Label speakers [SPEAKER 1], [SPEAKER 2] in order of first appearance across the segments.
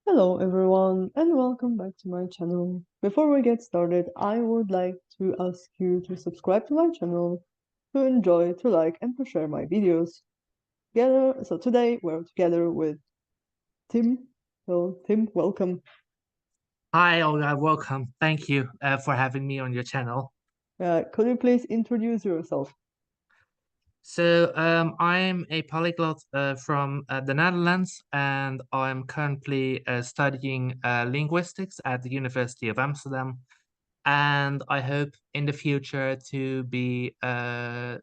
[SPEAKER 1] Hello everyone and welcome back to my channel. Before we get started, I would like to ask you to subscribe to my channel, to enjoy, to like and to share my videos. So today we're together with Tim. So Tim, welcome.
[SPEAKER 2] Hi, Olga. Welcome. Thank you for having me on your channel.
[SPEAKER 1] Could you please introduce yourself?
[SPEAKER 2] I'm a polyglot from the Netherlands, and I'm currently studying linguistics at the University of Amsterdam. And I hope in the future to be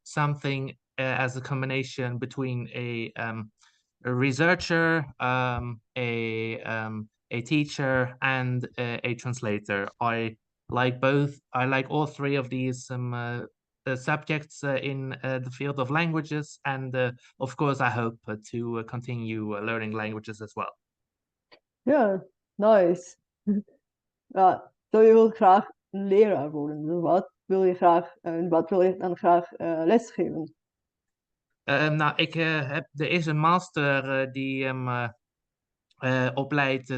[SPEAKER 2] something as a combination between a researcher, a teacher, and a translator. I like both. I like all three of these subjects in the field of languages, and of course, I hope to continue learning languages as well.
[SPEAKER 1] Ja, nice. So je wil graag een leraar worden. Dus wat wil je dan graag lesgeven?
[SPEAKER 2] Er is een master die hem opleidt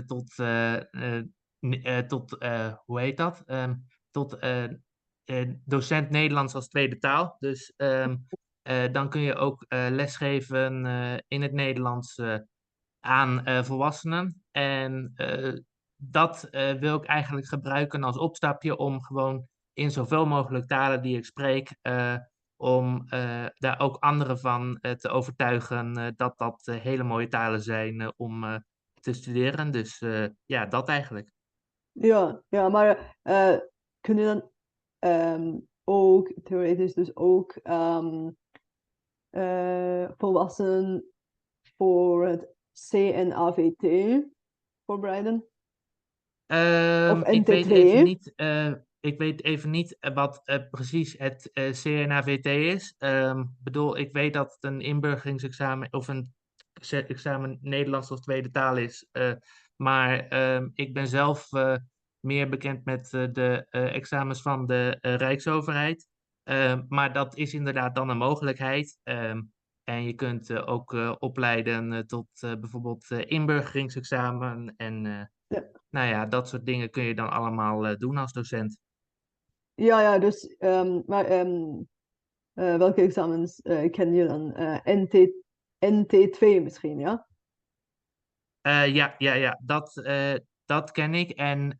[SPEAKER 2] hoe heet dat? Tot docent Nederlands als tweede taal. Dus dan kun je ook lesgeven in het Nederlands aan volwassenen. En dat wil ik eigenlijk gebruiken als opstapje om gewoon in zoveel mogelijk talen die ik spreek, om daar ook anderen van te overtuigen dat dat hele mooie talen zijn om te studeren. Dus ja, dat eigenlijk.
[SPEAKER 1] Ja, maar kun je dan ook theoretisch dus ook volwassenen voor het CNAVT voorbereiden? Of
[SPEAKER 2] Ik weet even
[SPEAKER 1] NT2?
[SPEAKER 2] niet, wat precies het CNAVT is. Bedoel, ik weet dat het een inburgeringsexamen of een examen Nederlands als tweede taal is. Maar ik ben zelf meer bekend met de examens van de Rijksoverheid. Maar dat is inderdaad dan een mogelijkheid. En je kunt ook opleiden tot bijvoorbeeld inburgeringsexamen en
[SPEAKER 1] Ja,
[SPEAKER 2] nou ja, dat soort dingen kun je dan allemaal doen als docent.
[SPEAKER 1] ja, dus maar welke examens ken je dan? NT2 misschien, ja?
[SPEAKER 2] Ja, dat ken ik. En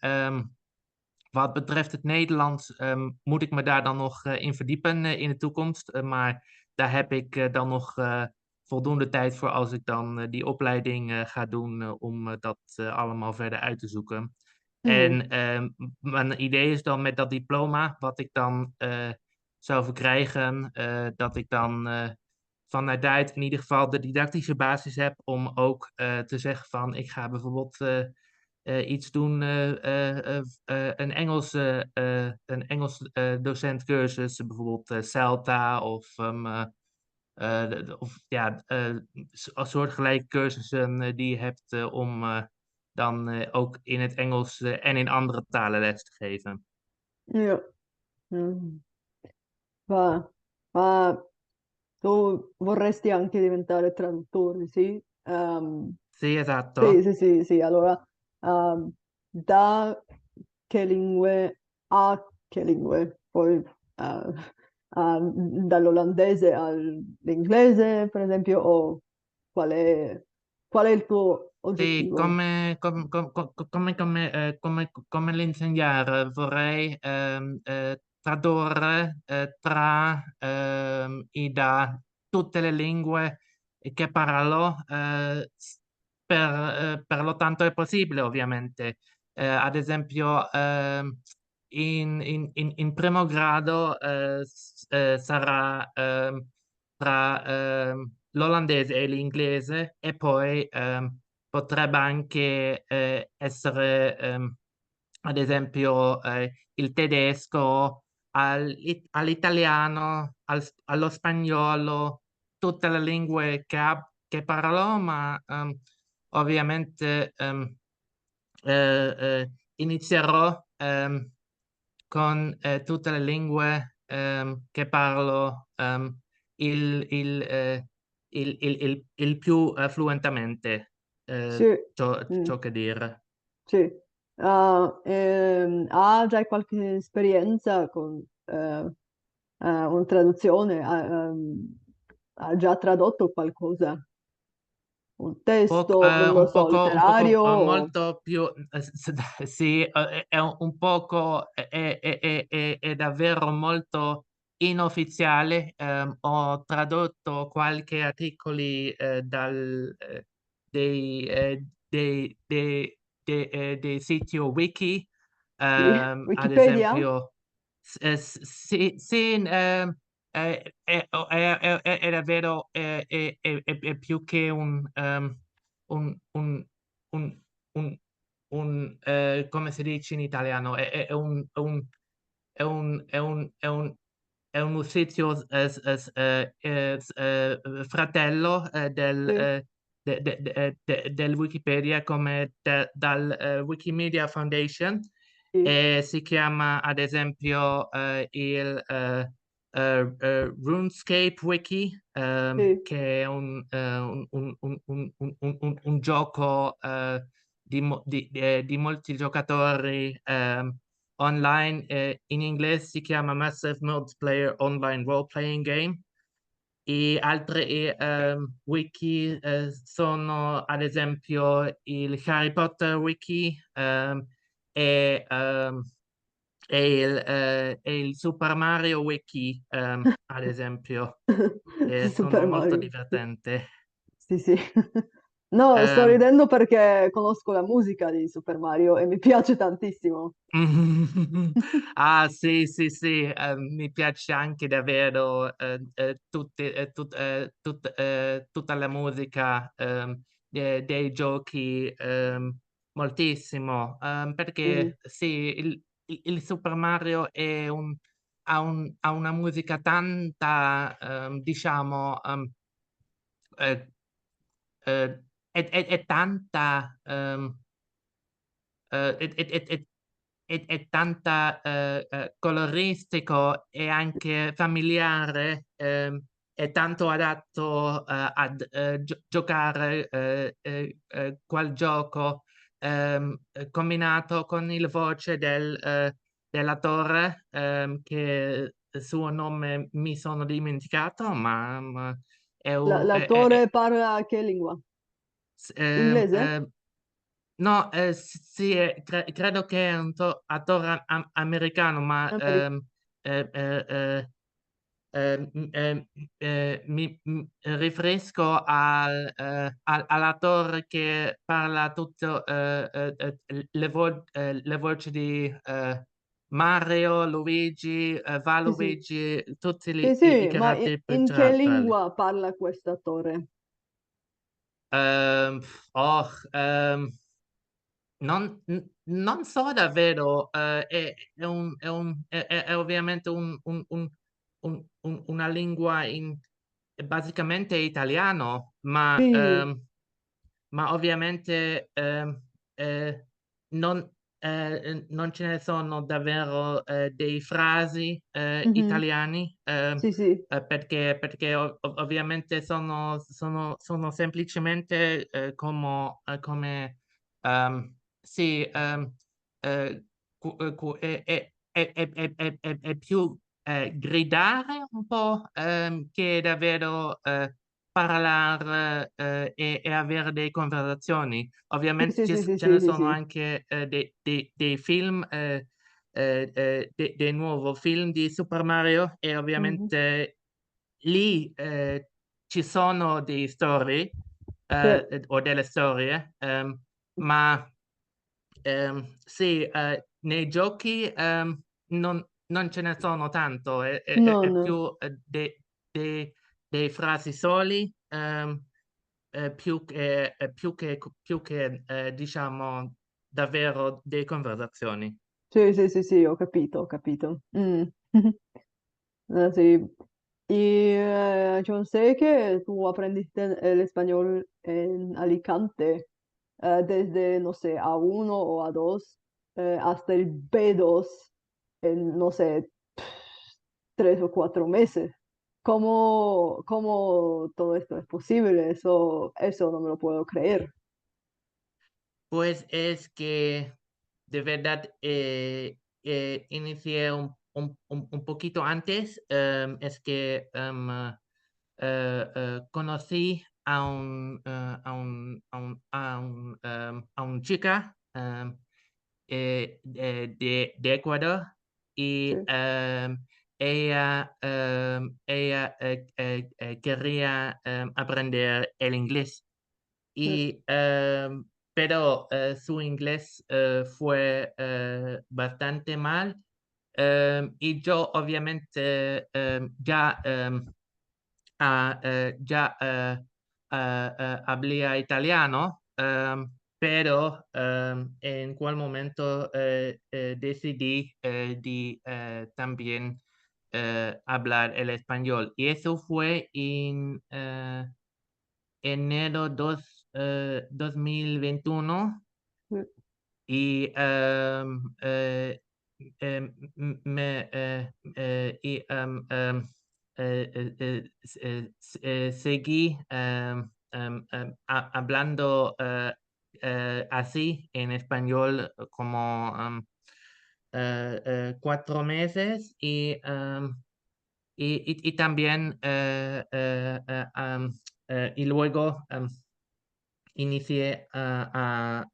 [SPEAKER 2] wat betreft het Nederlands moet ik me daar dan nog in verdiepen in de toekomst. Maar daar heb ik dan nog voldoende tijd voor als ik dan die opleiding ga doen om dat allemaal verder uit te zoeken.
[SPEAKER 1] Mhm.
[SPEAKER 2] En mijn idee is dan met dat diploma, wat ik dan zou verkrijgen, dat ik dan vanuit daaruit in ieder geval de didactische basis heb om ook te zeggen van ik ga bijvoorbeeld iets doen, een Engels docentcursus, bijvoorbeeld CELTA of ja, soortgelijke cursussen die je hebt om dan ook in het Engels en in andere talen les te geven.
[SPEAKER 1] Ja. Mm. Ma, ma tu vorresti anche diventare traduttore, sì?
[SPEAKER 2] Sì,
[SPEAKER 1] Sì. Allora, da che lingue a che lingue? Poi dall'olandese all'inglese, per esempio, o qual è il tuo
[SPEAKER 2] Sì,
[SPEAKER 1] obiettivo?
[SPEAKER 2] come l'insegnare, vorrei tradurre tra tutte le lingue che parlo per lo tanto è possibile, ovviamente. Ad esempio, in primo grado sarà tra l'olandese e l'inglese e poi potrebbe anche essere, ad esempio, il tedesco all'italiano, allo spagnolo, tutte le lingue che parlo, ma ovviamente inizierò con tutte le lingue che parlo il più fluentemente.
[SPEAKER 1] Sì, mm,
[SPEAKER 2] ciò che dire.
[SPEAKER 1] sì. Ha già qualche esperienza con una traduzione? Ha già tradotto qualcosa? Un testo, non lo so,
[SPEAKER 2] Un poco
[SPEAKER 1] letterario?
[SPEAKER 2] molto più, sì, è un poco, è davvero molto inufficiale. Ho tradotto qualche articoli dei, dei siti wiki,
[SPEAKER 1] Sì.
[SPEAKER 2] ad
[SPEAKER 1] Wikipedia?
[SPEAKER 2] esempio, sì, sì, è davvero, è più che un, un, un, come si dice in italiano, è un sito, fratello,
[SPEAKER 1] Sì,
[SPEAKER 2] del Wikipedia, come dal Wikimedia Foundation.
[SPEAKER 1] sì,
[SPEAKER 2] E si chiama ad esempio RuneScape Wiki,
[SPEAKER 1] sì.
[SPEAKER 2] che è un gioco di molti giocatori, online. In inglese si chiama Massive Multiplayer Online Role Playing Game. E altri wiki sono ad esempio il Harry Potter Wiki, e, e il Super Mario Wiki, ad esempio, che sono
[SPEAKER 1] Super
[SPEAKER 2] molto
[SPEAKER 1] Mario.
[SPEAKER 2] divertenti.
[SPEAKER 1] Sì, sì. No, sto
[SPEAKER 2] Ehm,
[SPEAKER 1] ridendo perché conosco la musica di Super Mario e mi piace tantissimo.
[SPEAKER 2] Ah, sì, sì, sì, mi piace anche davvero, tutta la musica, dei giochi, moltissimo,
[SPEAKER 1] Mm.
[SPEAKER 2] perché sì, il Super Mario ha una musica tanta, diciamo, eh, è tanta, è tanta, coloristico e anche familiare, è tanto adatto, ad giocare, qual gioco, combinato con il voce dell'attore, che il suo nome mi sono dimenticato, ma è,
[SPEAKER 1] L'attore parla che lingua? Inglese?
[SPEAKER 2] no, sì, credo che è un attore americano, ma
[SPEAKER 1] Americano.
[SPEAKER 2] eh, eh, eh, mi riferisco all'attore che parla tutto, le voci di Mario, Luigi,
[SPEAKER 1] Sì, sì.
[SPEAKER 2] Valuigi, tutti
[SPEAKER 1] Sì,
[SPEAKER 2] i
[SPEAKER 1] sì, ma
[SPEAKER 2] caratteri
[SPEAKER 1] in che
[SPEAKER 2] principali.
[SPEAKER 1] lingua parla questo attore?
[SPEAKER 2] Ehm, oh, non so davvero, è ovviamente una lingua è basicamente italiano,
[SPEAKER 1] Sì.
[SPEAKER 2] ma ovviamente, non, non ce ne sono davvero dei frasi
[SPEAKER 1] Mhm.
[SPEAKER 2] italiani,
[SPEAKER 1] Sì, sì.
[SPEAKER 2] perché ovviamente sono semplicemente come, sì, è più gridare un po', che davvero parlare, e avere delle conversazioni.
[SPEAKER 1] Sì,
[SPEAKER 2] Ovviamente
[SPEAKER 1] sì, sì, sì,
[SPEAKER 2] ce ne
[SPEAKER 1] sì, sì,
[SPEAKER 2] sono
[SPEAKER 1] sì.
[SPEAKER 2] anche dei film, dei nuovi film di Super Mario, e
[SPEAKER 1] Mhm.
[SPEAKER 2] ovviamente lì ci sono dei storie,
[SPEAKER 1] Sì,
[SPEAKER 2] o delle storie, ma sì, nei giochi, non ce ne sono tanto, è
[SPEAKER 1] non.
[SPEAKER 2] più dei frasi soli, più che diciamo davvero delle conversazioni.
[SPEAKER 1] Sì, sì, sì, sì, ho capito, ho capito. Mm. Sí. Y yo sé que tú aprendiste el español en Alicante desde, no sé, A1 o A2 hasta el B2 en, no sé, 3 o 4 meses. ¿Cómo todo esto es posible? Eso no me lo puedo creer.
[SPEAKER 2] Pues es que de verdad inicié un poquito antes. Es que conocí a un chica de Ecuador
[SPEAKER 1] Sí,
[SPEAKER 2] y ella quería aprender el inglés.
[SPEAKER 1] sí,
[SPEAKER 2] Y, pero su inglés fue bastante mal. Y yo obviamente ya hablé italiano, pero en cual momento decidí también hablar el español. Y eso fue en enero 2021
[SPEAKER 1] sí.
[SPEAKER 2] y me y seguí hablando así en español como 4 meses y también y luego inicié a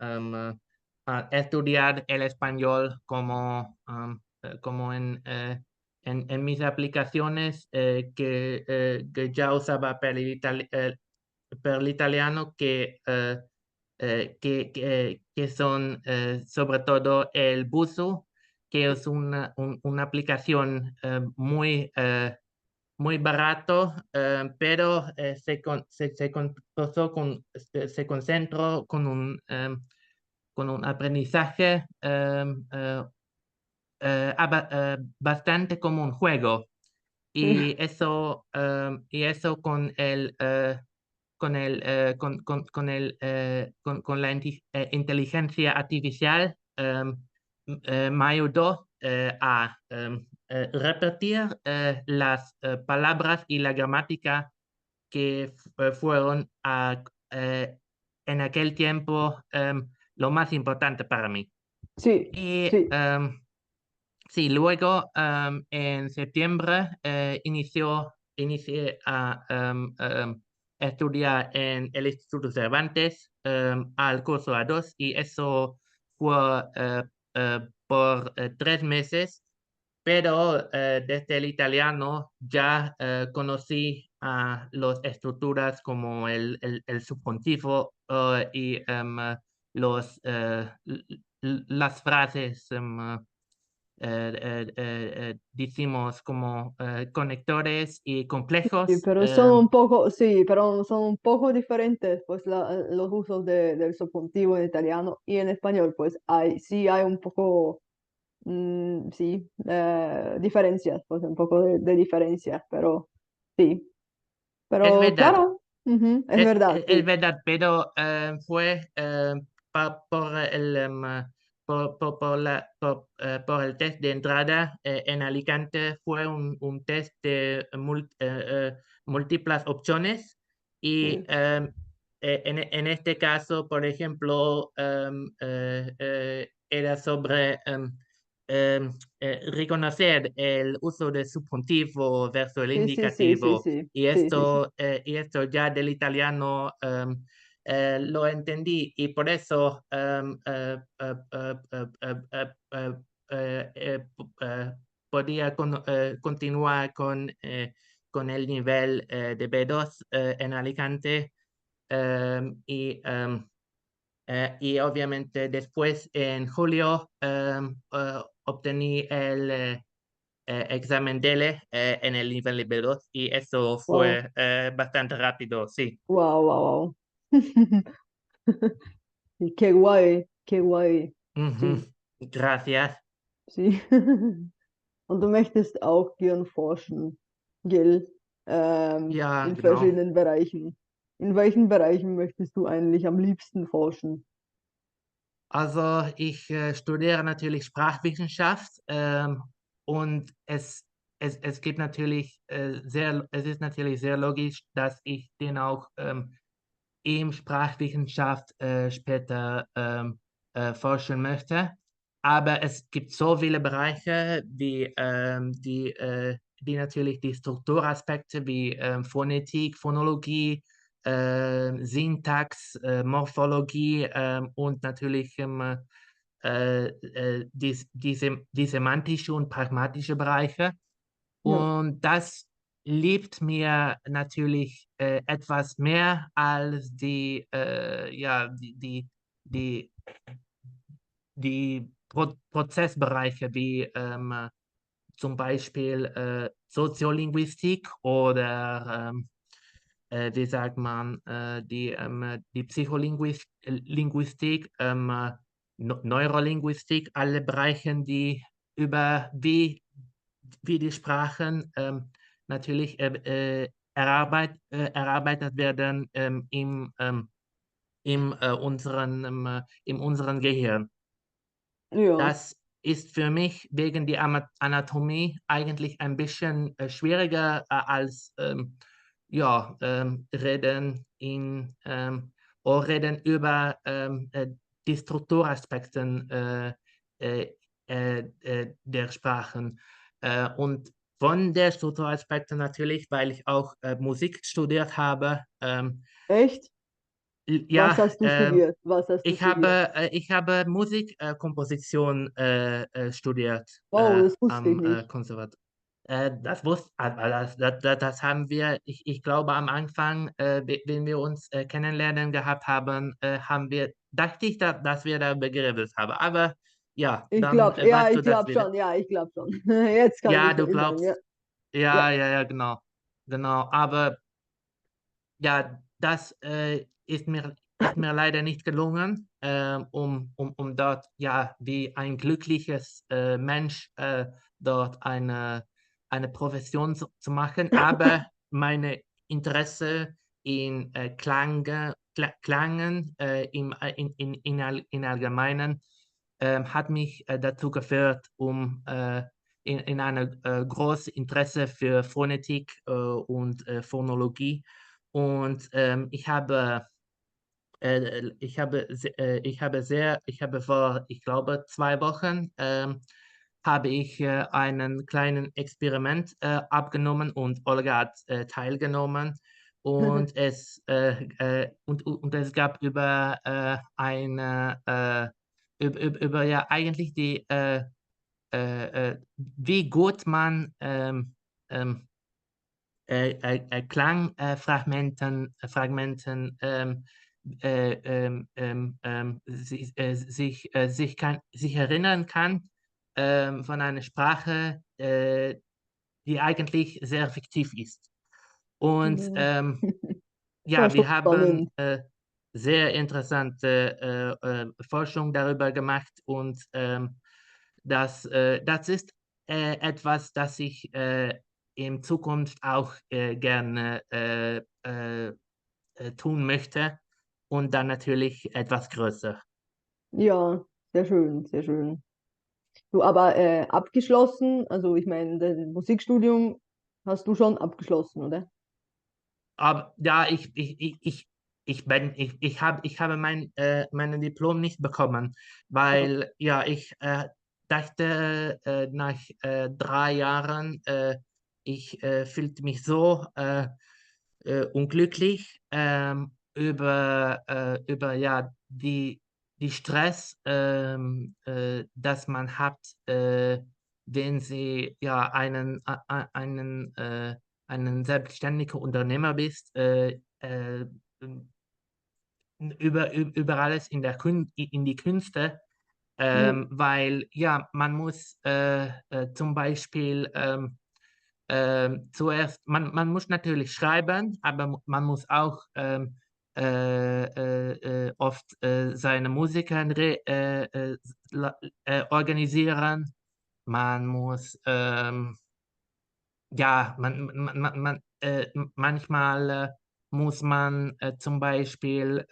[SPEAKER 2] estudiar el español como en mis aplicaciones que ya usaba per l'italiano que son sobre todo el Busu, que es una aplicación muy barato, pero se concentró con un aprendizaje bastante como un juego. Y eso con la inteligencia artificial me ayudó a repetir las palabras y la gramática que fueron en aquel tiempo lo más importante para mí.
[SPEAKER 1] Sí,
[SPEAKER 2] Y
[SPEAKER 1] sí,
[SPEAKER 2] sí, luego en septiembre inicié a estudiar en el Instituto Cervantes al curso A2 y eso fue por 3 meses, pero desde el italiano ya conocí a las estructuras como el subjuntivo y las frases. Decimos como conectores y
[SPEAKER 1] sí,
[SPEAKER 2] complejos.
[SPEAKER 1] pero son un poco, sí, pero son un poco diferentes, pues los usos del subjuntivo en italiano y en español, pues sí hay un poco, sí, diferencias, pues un poco de diferencias, pero sí,
[SPEAKER 2] Es
[SPEAKER 1] pero
[SPEAKER 2] verdad,
[SPEAKER 1] claro, ujú, es verdad,
[SPEAKER 2] es
[SPEAKER 1] sí,
[SPEAKER 2] verdad, pero fue por por el test de entrada en Alicante. Fue un test de múltiples opciones y
[SPEAKER 1] sí,
[SPEAKER 2] en este caso, por ejemplo, era sobre reconocer el uso del subjuntivo versus el
[SPEAKER 1] sí, sí, sí, sí,
[SPEAKER 2] indicativo.
[SPEAKER 1] sí,
[SPEAKER 2] Y
[SPEAKER 1] sí, sí, sí,
[SPEAKER 2] esto ya del italiano lo entendí y por eso podía continuar con el nivel de B2 en Alicante y obviamente después en julio obtení el examen DELE en el nivel de B2 y eso
[SPEAKER 1] wow,
[SPEAKER 2] fue bastante rápido, sí.
[SPEAKER 1] wow, wow, wow. Y qué guay,
[SPEAKER 2] Ujú.
[SPEAKER 1] sí,
[SPEAKER 2] Gracias.
[SPEAKER 1] sí. Und du möchtest auch gern forschen, Gil,
[SPEAKER 2] Ja,
[SPEAKER 1] in
[SPEAKER 2] genau.
[SPEAKER 1] verschiedenen Bereichen. In welchen Bereichen möchtest du eigentlich am liebsten forschen?
[SPEAKER 2] Also ich studiere natürlich Sprachwissenschaft und es gibt natürlich es ist natürlich sehr logisch, dass ich den auch in Sprachwissenschaft später forschen möchte. Aber es gibt so viele Bereiche, die natürlich die Strukturaspekte wie Phonetik, Phonologie, Syntax, Morphologie und natürlich die semantische und pragmatische Bereiche.
[SPEAKER 1] Ja,
[SPEAKER 2] Und das liebt mir natürlich etwas mehr als die, die Prozessbereiche wie zum Beispiel Soziolinguistik oder wie sagt man, die Psycholinguistik, Linguistik, Neurolinguistik, alle Bereiche, die über wie die Sprachen natürlich erarbeitet werden in unserem Gehirn.
[SPEAKER 1] ja,
[SPEAKER 2] Das ist für mich wegen der Anatomie eigentlich ein bisschen schwieriger als reden oder reden über die Strukturaspekten äh, der Sprachen. Und von der Strukturaspekten natürlich, weil ich auch Musik studiert habe.
[SPEAKER 1] echt? Was
[SPEAKER 2] Ja,
[SPEAKER 1] hast du studiert? Was hast du studiert?
[SPEAKER 2] ich habe Musikkomposition studiert
[SPEAKER 1] Wow, das wusste ich
[SPEAKER 2] am
[SPEAKER 1] nicht.
[SPEAKER 2] Konservatorium. Das haben wir, ich glaube, am Anfang, wenn wir uns kennenlernen gehabt haben, dachte ich, dass wir da Begriff haben. Aber ja,
[SPEAKER 1] Ich
[SPEAKER 2] dann
[SPEAKER 1] glaube, ja,
[SPEAKER 2] weißt
[SPEAKER 1] ich
[SPEAKER 2] du das
[SPEAKER 1] glaube
[SPEAKER 2] wieder.
[SPEAKER 1] schon, ja, ich glaube schon. Jetzt kann
[SPEAKER 2] Ja,
[SPEAKER 1] ich
[SPEAKER 2] du
[SPEAKER 1] sagen, ja,
[SPEAKER 2] glaubst,
[SPEAKER 1] ja.
[SPEAKER 2] ja, genau. Genau, aber ja, das ist mir leider nicht gelungen, um dort ja wie ein glückliches Mensch dort eine Profession zu machen. Aber meine Interesse in Klangen in Allgemeinen hat mich dazu geführt, in eine große Interesse für Phonetik und Phonologie. Und ich habe vor, ich glaube, 2 Wochen habe ich einen kleinen Experiment abgenommen und Olga hat teilgenommen. Und es gab über ja eigentlich wie gut man Fragmenten sich erinnern kann von einer Sprache, die eigentlich sehr fiktiv ist. Und
[SPEAKER 1] Ja. Ja,
[SPEAKER 2] ja,
[SPEAKER 1] schon
[SPEAKER 2] wir haben
[SPEAKER 1] spannend.
[SPEAKER 2] sehr interessante Forschung darüber gemacht und das ist etwas, das ich in Zukunft auch gerne tun möchte und dann natürlich etwas größer.
[SPEAKER 1] Ja, sehr schön, sehr schön. Du, aber abgeschlossen, also ich meine, das Musikstudium hast du schon abgeschlossen, oder?
[SPEAKER 2] Aber ja, ich habe mein Diplom nicht bekommen,
[SPEAKER 1] Ah.
[SPEAKER 2] weil ja, ich dachte nach 3 Jahren, ich fühlte mich so unglücklich über ja, die Stress, das man hat, wenn sie ja einen selbstständigen Unternehmer bist, über alles in die Künste,
[SPEAKER 1] Ja,
[SPEAKER 2] weil ja, man muss zum Beispiel zuerst, man muss natürlich schreiben, aber man muss auch oft seine Musiker organisieren. Man muss ja, manchmal muss man zum Beispiel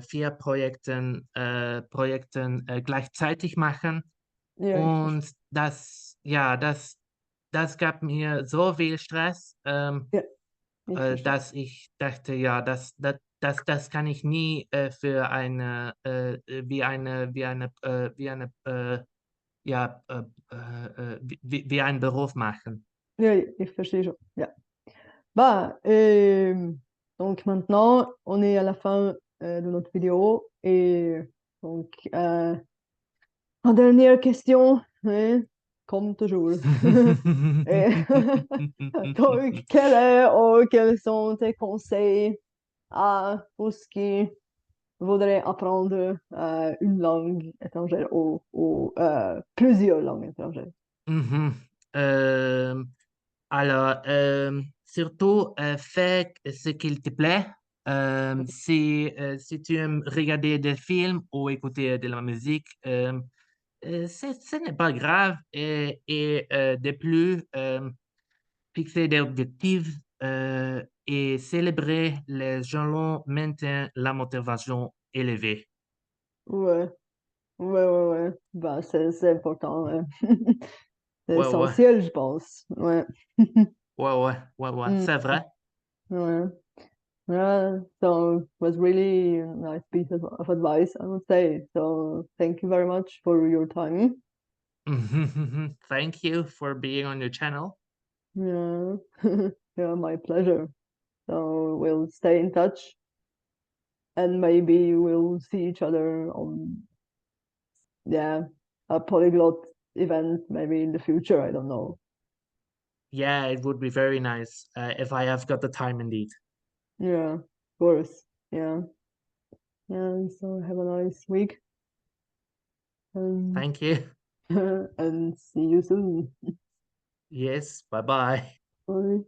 [SPEAKER 2] 4 Projekten gleichzeitig machen.
[SPEAKER 1] ja, ich verstehe.
[SPEAKER 2] Und das gab mir so viel Stress.
[SPEAKER 1] Ja. Ich verstehe.
[SPEAKER 2] dass ich dachte, ja, das kann ich nie für ja, wie einen Beruf machen.
[SPEAKER 1] Oui, oui, ich verstehe schon. Ja. Bah, donc maintenant, on est à la fin de notre vidéo. Et donc, en dernière question, hein, comme toujours. Et donc, quels sont tes conseils pour ceux qui voudraient apprendre une langue étrangère ou plusieurs langues étrangères?
[SPEAKER 2] Mhm. Alors, surtout, fais ce qu'il te plaît. Si tu aimes regarder des films ou écouter de la musique, ce n'est pas grave. De plus, fixer des objectifs et célébrer les jalons maintient la motivation élevée.
[SPEAKER 1] Ouais, ouais. Bah, c'est important. Ouais. C'est
[SPEAKER 2] Ouais, ouais,
[SPEAKER 1] essentiel, je pense. Ouais.
[SPEAKER 2] ouais,
[SPEAKER 1] Mm,
[SPEAKER 2] c'est vrai.
[SPEAKER 1] ouais. Yeah, so it was really a nice piece of advice, I would say. So thank you very much for your time.
[SPEAKER 2] Thank you for being on your channel.
[SPEAKER 1] Yeah, yeah, my pleasure. So we'll stay in touch and maybe we'll see each other on, yeah, a polyglot event maybe in the future. I don't know.
[SPEAKER 2] Yeah, it would be very nice if I have got the time indeed.
[SPEAKER 1] Yeah, of course. Yeah. Yeah, so have a nice week and,
[SPEAKER 2] Thank you.
[SPEAKER 1] and see you soon.
[SPEAKER 2] Yes, bye bye.
[SPEAKER 1] Bye.